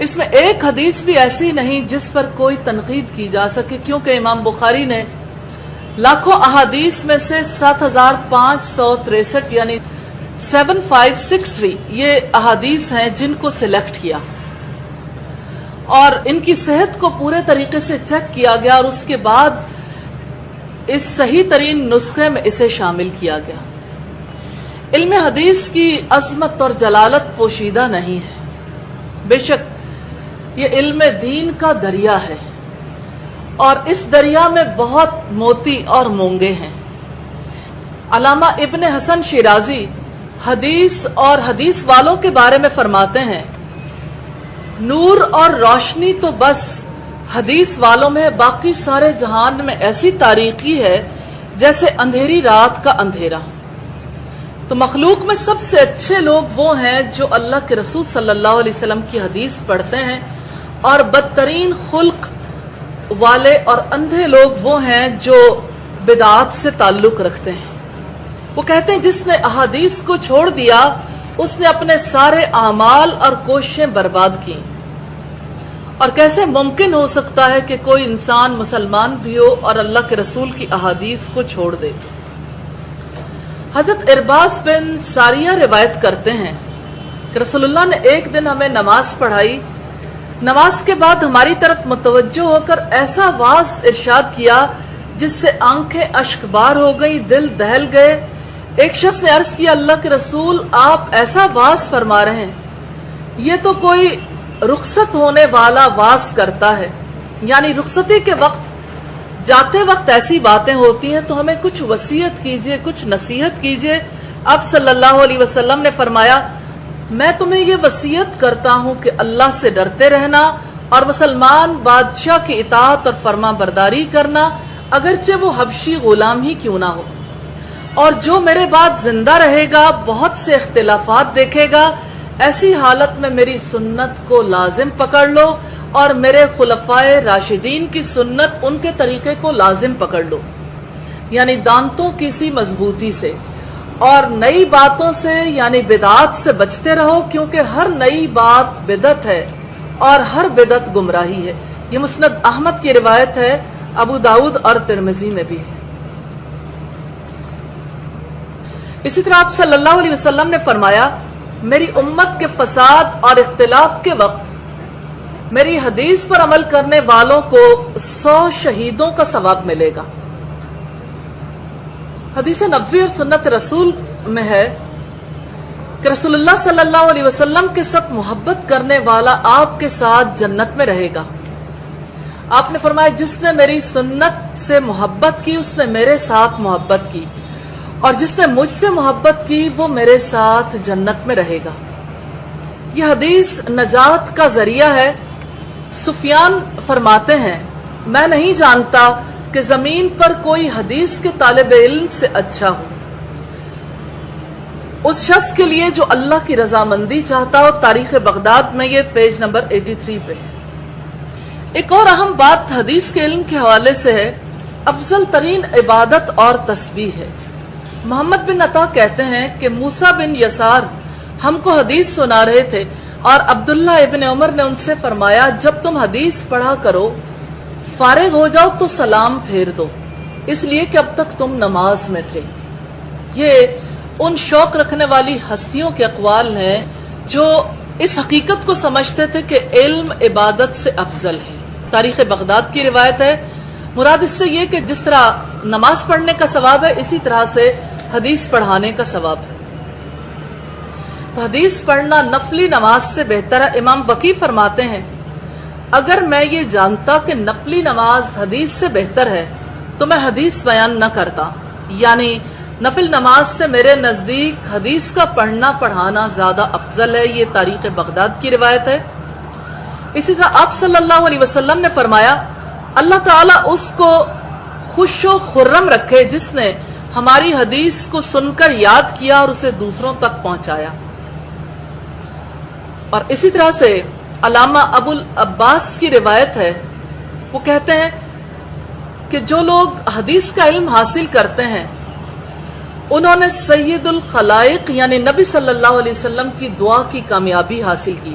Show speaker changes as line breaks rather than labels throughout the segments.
اس میں ایک حدیث بھی ایسی نہیں جس پر کوئی تنقید کی جا سکے، کیونکہ امام بخاری نے لاکھوں احادیث میں سے 7563 یعنی 7563 یہ احادیث ہیں جن کو سلیکٹ کیا اور ان کی صحت کو پورے طریقے سے چیک کیا گیا، اور اس کے بعد اس صحیح ترین نسخے میں اسے شامل کیا گیا۔ علم حدیث کی عظمت اور جلالت پوشیدہ نہیں ہے، بے شک یہ علم دین کا دریا ہے، اور اس دریا میں بہت موتی اور مونگے ہیں۔ علامہ ابن حسن شیرازی حدیث اور حدیث والوں کے بارے میں فرماتے ہیں، نور اور روشنی تو بس حدیث والوں میں، باقی سارے جہان میں ایسی تاریکی ہے جیسے اندھیری رات کا اندھیرا۔ تو مخلوق میں سب سے اچھے لوگ وہ ہیں جو اللہ کے رسول صلی اللہ علیہ وسلم کی حدیث پڑھتے ہیں، اور بدترین خلق والے اور اندھے لوگ وہ ہیں جو بدعات سے تعلق رکھتے ہیں۔ وہ کہتے ہیں جس نے احادیث کو چھوڑ دیا اس نے اپنے سارے اعمال اور کوششیں برباد کی، اور کیسے ممکن ہو سکتا ہے کہ کوئی انسان مسلمان بھی ہو اور اللہ کے رسول کی احادیث کو چھوڑ دے۔ حضرت ارباز بن ساریہ روایت کرتے ہیں کہ رسول اللہ نے ایک دن ہمیں نماز پڑھائی، نماز کے بعد ہماری طرف متوجہ ہو کر ایسا واعظ ارشاد کیا جس سے آنکھیں اشکبار ہو گئی، دل دہل گئے۔ ایک شخص نے عرض کیا، اللہ کے رسول آپ ایسا واعظ فرما رہے ہیں، یہ تو کوئی رخصت ہونے والا واعظ کرتا ہے، یعنی رخصتی کے وقت جاتے وقت ایسی باتیں ہوتی ہیں، تو ہمیں کچھ وصیت کیجئے، کچھ نصیحت کیجئے۔ اب صلی اللہ علیہ وسلم نے فرمایا، میں تمہیں یہ وصیت کرتا ہوں کہ اللہ سے ڈرتے رہنا اور مسلمان بادشاہ کی اطاعت اور فرما برداری کرنا، اگرچہ وہ حبشی غلام ہی کیوں نہ ہو، اور جو میرے بعد زندہ رہے گا بہت سے اختلافات دیکھے گا، ایسی حالت میں میری سنت کو لازم پکڑ لو، اور میرے خلفائے راشدین کی سنت، ان کے طریقے کو لازم پکڑ لو، یعنی دانتوں کی سی مضبوطی سے، اور نئی باتوں سے یعنی بدعات سے بچتے رہو، کیونکہ ہر نئی بات بدعت ہے اور ہر بدعت گمراہی ہے۔ یہ مسند احمد کی روایت ہے، ابو داؤد اور ترمذی میں بھی ہے۔ اسی طرح آپ صلی اللہ علیہ وسلم نے فرمایا، میری امت کے فساد اور اختلاف کے وقت میری حدیث پر عمل کرنے والوں کو 100 شہیدوں کا ثواب ملے گا۔ حدیث نبوی اور سنت رسول میں ہے کہ رسول اللہ صلی اللہ علیہ وسلم کے ساتھ محبت کرنے والا آپ کے ساتھ جنت میں رہے گا۔ آپ نے فرمایا، جس نے میری سنت سے محبت کی اس نے میرے ساتھ محبت کی، اور جس نے مجھ سے محبت کی وہ میرے ساتھ جنت میں رہے گا۔ یہ حدیث نجات کا ذریعہ ہے۔ سفیان فرماتے ہیں، میں نہیں جانتا کہ زمین پر کوئی حدیث کے طالب علم سے اچھا ہو، اس شخص کے لیے جو اللہ کی رضامندی چاہتا ہو۔ تاریخ بغداد میں یہ پیج نمبر 83 پہ ہے۔ ایک اور اہم بات حدیث کے علم کے حوالے سے ہے، افضل ترین عبادت اور تسبیح ہے۔ محمد بن عطا کہتے ہیں کہ موسیٰ بن یسار ہم کو حدیث سنا رہے تھے، اور عبداللہ ابن عمر نے ان سے فرمایا، جب تم حدیث پڑھا کرو فارغ ہو جاؤ تو سلام پھیر دو، اس لیے کہ اب تک تم نماز میں تھے۔ یہ ان شوق رکھنے والی ہستیوں کے اقوال ہیں جو اس حقیقت کو سمجھتے تھے کہ علم عبادت سے افضل ہے۔ تاریخ بغداد کی روایت ہے۔ مراد اس سے یہ کہ جس طرح نماز پڑھنے کا ثواب ہے، اسی طرح سے حدیث پڑھانے کا ثواب ہے۔ تو حدیث پڑھنا نفلی نماز سے بہتر ہے۔ امام وقی فرماتے ہیں، اگر میں یہ جانتا کہ نفلی نماز حدیث سے بہتر ہے تو میں حدیث بیان نہ کرتا، یعنی نفل نماز سے میرے نزدیک حدیث کا پڑھنا پڑھانا زیادہ افضل ہے۔ یہ تاریخ بغداد کی روایت ہے۔ اسی طرح آپ صلی اللہ علیہ وسلم نے فرمایا، اللہ تعالیٰ اس کو خوش و خرم رکھے جس نے ہماری حدیث کو سن کر یاد کیا اور اسے دوسروں تک پہنچایا۔ اور اسی طرح سے علامہ ابو العباس کی روایت ہے، وہ کہتے ہیں کہ جو لوگ حدیث کا علم حاصل کرتے ہیں انہوں نے سید الخلائق یعنی نبی صلی اللہ علیہ وسلم کی دعا کی کامیابی حاصل کی،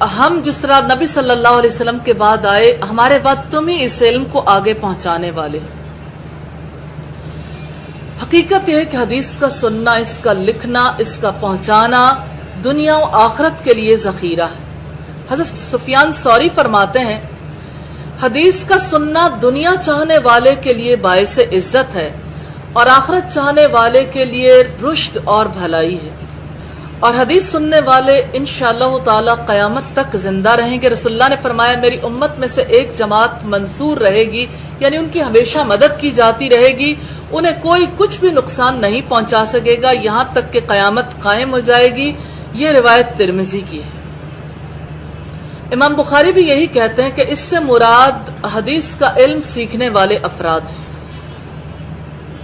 ہم جس طرح نبی صلی اللہ علیہ وسلم کے بعد آئے، ہمارے بعد تم ہی اس علم کو آگے پہنچانے والے۔ حقیقت یہ ہے کہ حدیث کا سننا، اس کا لکھنا، اس کا پہنچانا دنیا و آخرت کے لیے ذخیرہ ہے۔ حضرت سفیان ثوری فرماتے ہیں حدیث کا سننا دنیا چاہنے والے کے لیے باعث عزت ہے اور آخرت چاہنے والے کے لیے رشد اور بھلائی ہے، اور حدیث سننے والے انشاءاللہ تعالی قیامت تک زندہ رہیں گے۔ رسول اللہ نے فرمایا میری امت میں سے ایک جماعت منصور رہے گی، یعنی ان کی ہمیشہ مدد کی جاتی رہے گی، انہیں کوئی کچھ بھی نقصان نہیں پہنچا سکے گا یہاں تک کہ قیامت قائم ہو جائے گی۔ یہ روایت ترمذی کی ہے۔ امام بخاری بھی یہی کہتے ہیں کہ اس سے مراد حدیث کا علم سیکھنے والے افراد ہیں،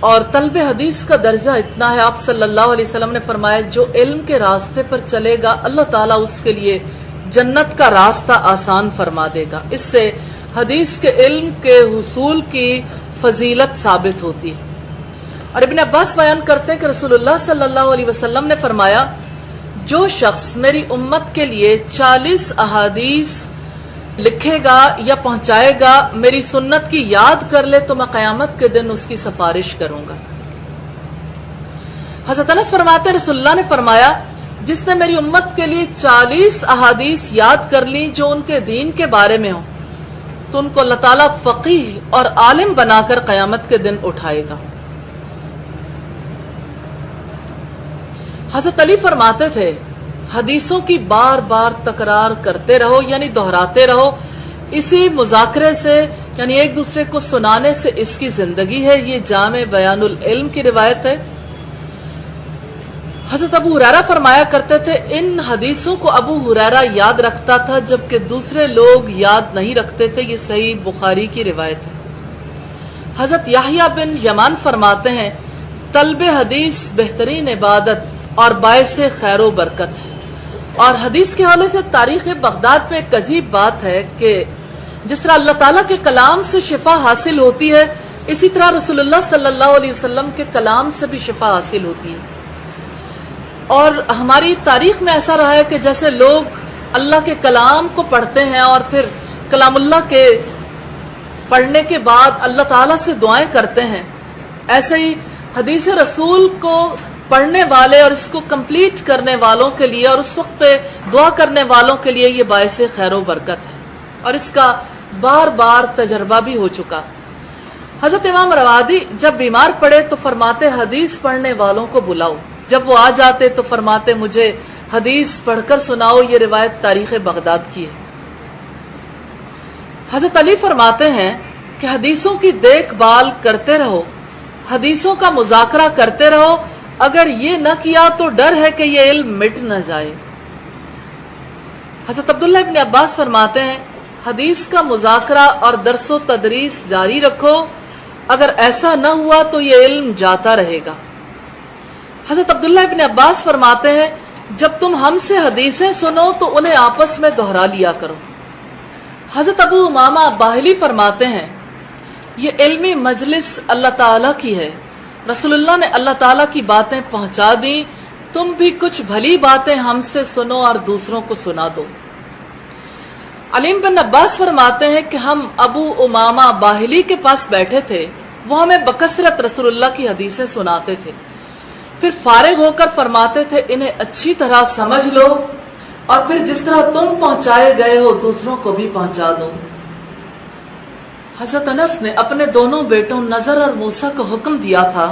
اور طلب حدیث کا درجہ اتنا ہے، آپ صلی اللہ علیہ وسلم نے فرمایا جو علم کے راستے پر چلے گا اللہ تعالیٰ اس کے لیے جنت کا راستہ آسان فرما دے گا۔ اس سے حدیث کے علم کے حصول کی فضیلت ثابت ہوتی ہے۔ اور ابن عباس بیان کرتے ہیں کہ رسول اللہ صلی اللہ علیہ وسلم نے فرمایا جو شخص میری امت کے لیے 40 احادیث لکھے گا یا پہنچائے گا، میری سنت کی یاد کر لے تو میں قیامت کے دن اس کی سفارش کروں گا۔ حضرت انس فرماتے ہیں رسول اللہ نے فرمایا جس نے میری امت کے لیے 40 احادیث یاد کر لی جو ان کے دین کے بارے میں ہوں تو ان کو اللہ تعالیٰ فقیہ اور عالم بنا کر قیامت کے دن اٹھائے گا۔ حضرت علی فرماتے تھے حدیثوں کی بار بار تکرار کرتے رہو، یعنی دہراتے رہو، اسی مذاکرے سے یعنی ایک دوسرے کو سنانے سے اس کی زندگی ہے۔ یہ جامع بیان العلم کی روایت ہے۔ حضرت ابو ہریرہ فرمایا کرتے تھے ان حدیثوں کو ابو ہریرہ یاد رکھتا تھا جبکہ دوسرے لوگ یاد نہیں رکھتے تھے۔ یہ صحیح بخاری کی روایت ہے۔ حضرت یحییٰ بن یمان فرماتے ہیں طلب حدیث بہترین عبادت اور باعث خیر و برکت ہے۔ اور حدیث کے حوالے سے تاریخ بغداد میں ایک عجیب بات ہے کہ جس طرح اللہ تعالیٰ کے کلام سے شفا حاصل ہوتی ہے، اسی طرح رسول اللہ صلی اللہ علیہ وسلم کے کلام سے بھی شفا حاصل ہوتی ہے۔ اور ہماری تاریخ میں ایسا رہا ہے کہ جیسے لوگ اللہ کے کلام کو پڑھتے ہیں اور پھر کلام اللہ کے پڑھنے کے بعد اللہ تعالیٰ سے دعائیں کرتے ہیں، ایسے ہی حدیث رسول کو پڑھنے والے اور اس کو کمپلیٹ کرنے والوں کے لیے اور اس وقت پہ دعا کرنے والوں کے لیے یہ باعث خیر و برکت ہے، اور اس کا بار بار تجربہ بھی ہو چکا۔ حضرت امام روادی جب بیمار پڑے تو فرماتے حدیث پڑھنے والوں کو بلاؤ، جب وہ آ جاتے تو فرماتے مجھے حدیث پڑھ کر سناؤ۔ یہ روایت تاریخ بغداد کی ہے۔ حضرت علی فرماتے ہیں کہ حدیثوں کی دیکھ بھال کرتے رہو، حدیثوں کا مذاکرہ کرتے رہو، اگر یہ نہ کیا تو ڈر ہے کہ یہ علم مٹ نہ جائے۔ حضرت عبداللہ ابن عباس فرماتے ہیں حدیث کا مذاکرہ اور درس و تدریس جاری رکھو، اگر ایسا نہ ہوا تو یہ علم جاتا رہے گا۔ حضرت عبداللہ ابن عباس فرماتے ہیں جب تم ہم سے حدیثیں سنو تو انہیں آپس میں دہرا لیا کرو۔ حضرت ابو امامہ باہلی فرماتے ہیں یہ علمی مجلس اللہ تعالیٰ کی ہے، رسول اللہ نے اللہ تعالیٰ کی باتیں پہنچا دیں، تم بھی کچھ بھلی باتیں ہم سے سنو اور دوسروں کو سنا دو۔ علیم بن عباس فرماتے ہیں کہ ہم ابو امامہ باہلی کے پاس بیٹھے تھے، وہ ہمیں بکثرت رسول اللہ کی حدیثیں سناتے تھے، پھر فارغ ہو کر فرماتے تھے انہیں اچھی طرح سمجھ لو اور پھر جس طرح تم پہنچائے گئے ہو دوسروں کو بھی پہنچا دو۔ حضرت انس نے اپنے دونوں بیٹوں نضر اور موسیٰ کو حکم دیا تھا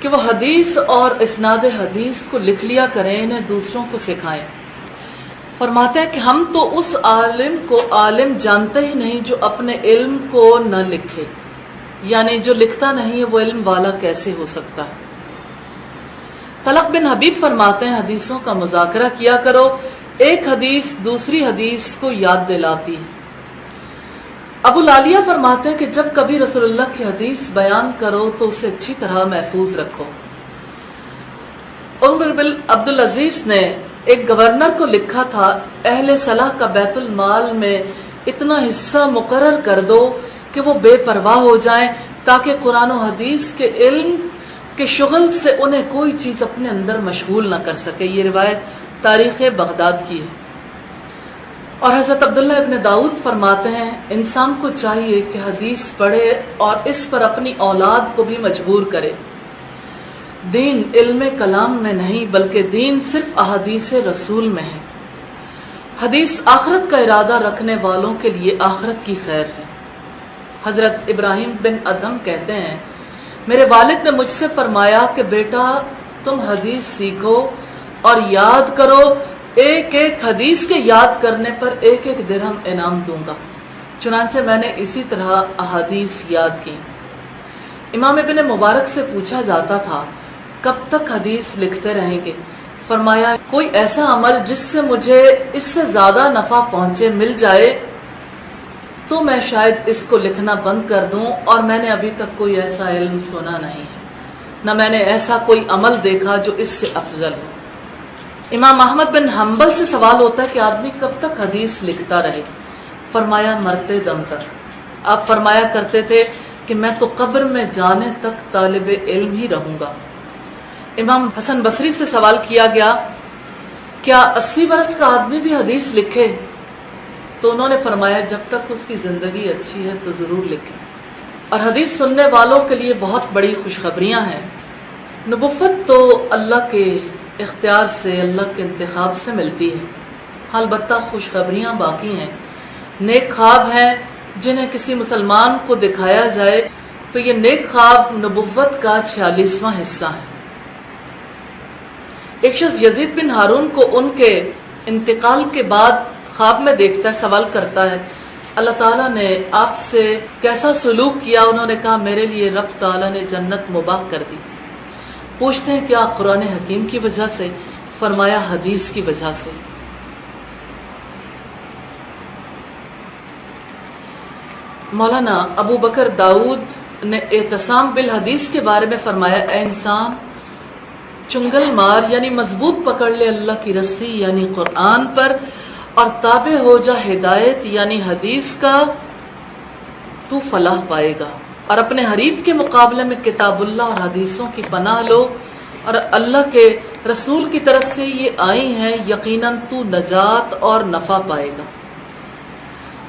کہ وہ حدیث اور اسناد حدیث کو لکھ لیا کریں، انہیں دوسروں کو سکھائیں۔ فرماتے ہیں کہ ہم تو اس عالم کو عالم جانتے ہی نہیں جو اپنے علم کو نہ لکھے، یعنی جو لکھتا نہیں ہے وہ علم والا کیسے ہو سکتا ہے۔ طلق بن حبیب فرماتے ہیں حدیثوں کا مذاکرہ کیا کرو، ایک حدیث دوسری حدیث کو یاد دلاتی ہے۔ ابو العالیہ فرماتے ہیں کہ جب کبھی رسول اللہ کی حدیث بیان کرو تو اسے اچھی طرح محفوظ رکھو۔ عمر بن عبدالعزیز نے ایک گورنر کو لکھا تھا اہل صلاح کا بیت المال میں اتنا حصہ مقرر کر دو کہ وہ بے پرواہ ہو جائیں تاکہ قرآن و حدیث کے علم کے شغل سے انہیں کوئی چیز اپنے اندر مشغول نہ کر سکے۔ یہ روایت تاریخ بغداد کی ہے۔ اور حضرت عبداللہ ابن داؤد فرماتے ہیں انسان کو چاہیے کہ حدیث پڑھے اور اس پر اپنی اولاد کو بھی مجبور کرے. دین علم کلام میں نہیں بلکہ دین صرف احادیث رسول میں ہے. حدیث آخرت کا ارادہ رکھنے والوں کے لیے آخرت کی خیر ہے. حضرت ابراہیم بن ادہم کہتے ہیں میرے والد نے مجھ سے فرمایا کہ بیٹا تم حدیث سیکھو اور یاد کرو، ایک ایک حدیث کے یاد کرنے پر 1 درہم انعام دوں گا. چنانچہ میں نے اسی طرح احادیث یاد کی. امام ابن مبارک سے پوچھا جاتا تھا کب تک حدیث لکھتے رہیں گے؟ فرمایا کوئی ایسا عمل جس سے مجھے اس سے زیادہ نفع پہنچے مل جائے تو میں شاید اس کو لکھنا بند کر دوں، اور میں نے ابھی تک کوئی ایسا علم سنا نہیں ہے، نہ میں نے ایسا کوئی عمل دیکھا جو اس سے افضل ہو. امام احمد بن حنبل سے سوال ہوتا ہے کہ آدمی کب تک حدیث لکھتا رہے؟ فرمایا مرتے دم تک. آپ فرمایا کرتے تھے کہ میں تو قبر میں جانے تک طالب علم ہی رہوں گا. امام حسن بصری سے سوال کیا گیا کیا 80 برس کا آدمی بھی حدیث لکھے؟ تو انہوں نے فرمایا جب تک اس کی زندگی اچھی ہے تو ضرور لکھے. اور حدیث سننے والوں کے لیے بہت بڑی خوشخبریاں ہیں. نبوت تو اللہ کے اختیار سے، اللہ کے انتخاب سے ملتی ہے. البتہ خوشخبریاں باقی ہیں، نیک خواب ہیں جنہیں کسی مسلمان کو دکھایا جائے تو یہ نیک خواب نبوت کا 46واں حصہ ہے. ایک شخص یزید بن ہارون کو ان کے انتقال کے بعد خواب میں دیکھتا ہے، سوال کرتا ہے اللہ تعالیٰ نے آپ سے کیسا سلوک کیا؟ انہوں نے کہا میرے لیے رب تعالیٰ نے جنت مباح کر دی. پوچھتے ہیں کیا قرآن حکیم کی وجہ سے؟ فرمایا حدیث کی وجہ سے. مولانا ابو بکر داؤد نے اعتصام بالحدیث کے بارے میں فرمایا اے انسان چنگل مار یعنی مضبوط پکڑ لے اللہ کی رسی یعنی قرآن پر، اور تابع ہو جا ہدایت یعنی حدیث کا، تو فلاح پائے گا. اور اپنے حریف کے مقابلے میں کتاب اللہ اور حدیثوں کی پناہ لو، اور اللہ کے رسول کی طرف سے یہ آئی ہیں، یقیناً تو نجات اور نفع پائے گا.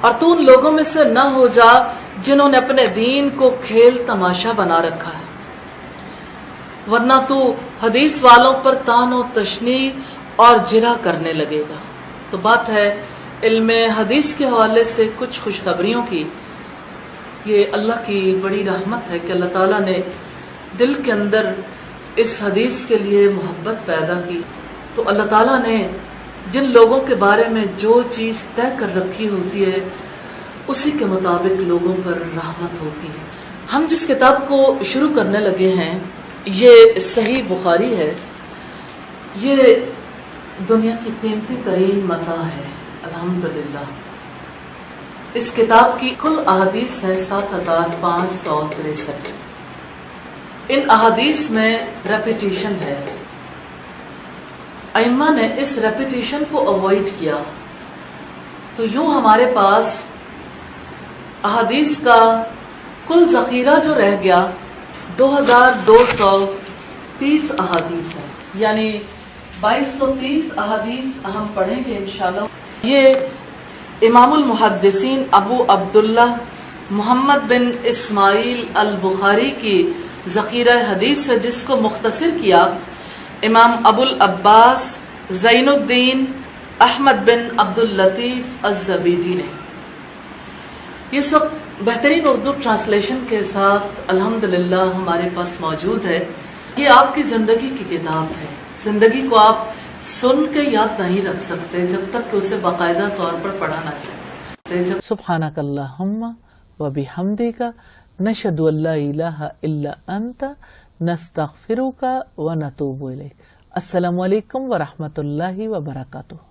اور تو ان لوگوں میں سے نہ ہو جا جنہوں نے اپنے دین کو کھیل تماشا بنا رکھا ہے، ورنہ تو حدیث والوں پر طعن و تشنیع اور جرح کرنے لگے گا. تو بات ہے علم حدیث کے حوالے سے کچھ خوشخبریوں کی. یہ اللہ کی بڑی رحمت ہے کہ اللہ تعالیٰ نے دل کے اندر اس حدیث کے لیے محبت پیدا کی. تو اللہ تعالیٰ نے جن لوگوں کے بارے میں جو چیز طے کر رکھی ہوتی ہے اسی کے مطابق لوگوں پر رحمت ہوتی ہے. ہم جس کتاب کو شروع کرنے لگے ہیں یہ صحیح بخاری ہے. یہ دنیا کی قیمتی ترین متاع ہے الحمدللہ. اس کتاب کی کل احادیث ہے 7563. ان احادیث میں ریپیٹیشن ہے. ائمہ نے اس ریپیٹیشن کو اوائڈ کیا. تو یوں ہمارے پاس احادیث کا کل ذخیرہ جو رہ گیا 2230 احادیث ہے، یعنی 2230 احادیث ہم پڑھیں گے انشاءاللہ. یہ امام المحدثین ابو عبداللہ محمد بن اسماعیل البخاری کی ذخیرہ حدیث ہے جس کو مختصر کیا امام ابو العباس زین الدین احمد بن عبد اللطیف الزبیدی نے. یہ سب بہترین اردو ٹرانسلیشن کے ساتھ الحمدللہ ہمارے پاس موجود ہے. یہ آپ کی زندگی کی کتاب ہے. زندگی کو آپ سن کے یاد نہیں رکھ سکتے جب تک کہ اسے باقاعدہ طور پر پڑھا نہ جائے.
سبحانک اللہم و بحمدک نشہد ان لا الہ الا انت نستغفرک و نتوب الیک. السلام علیکم ورحمۃ اللہ وبرکاتہ.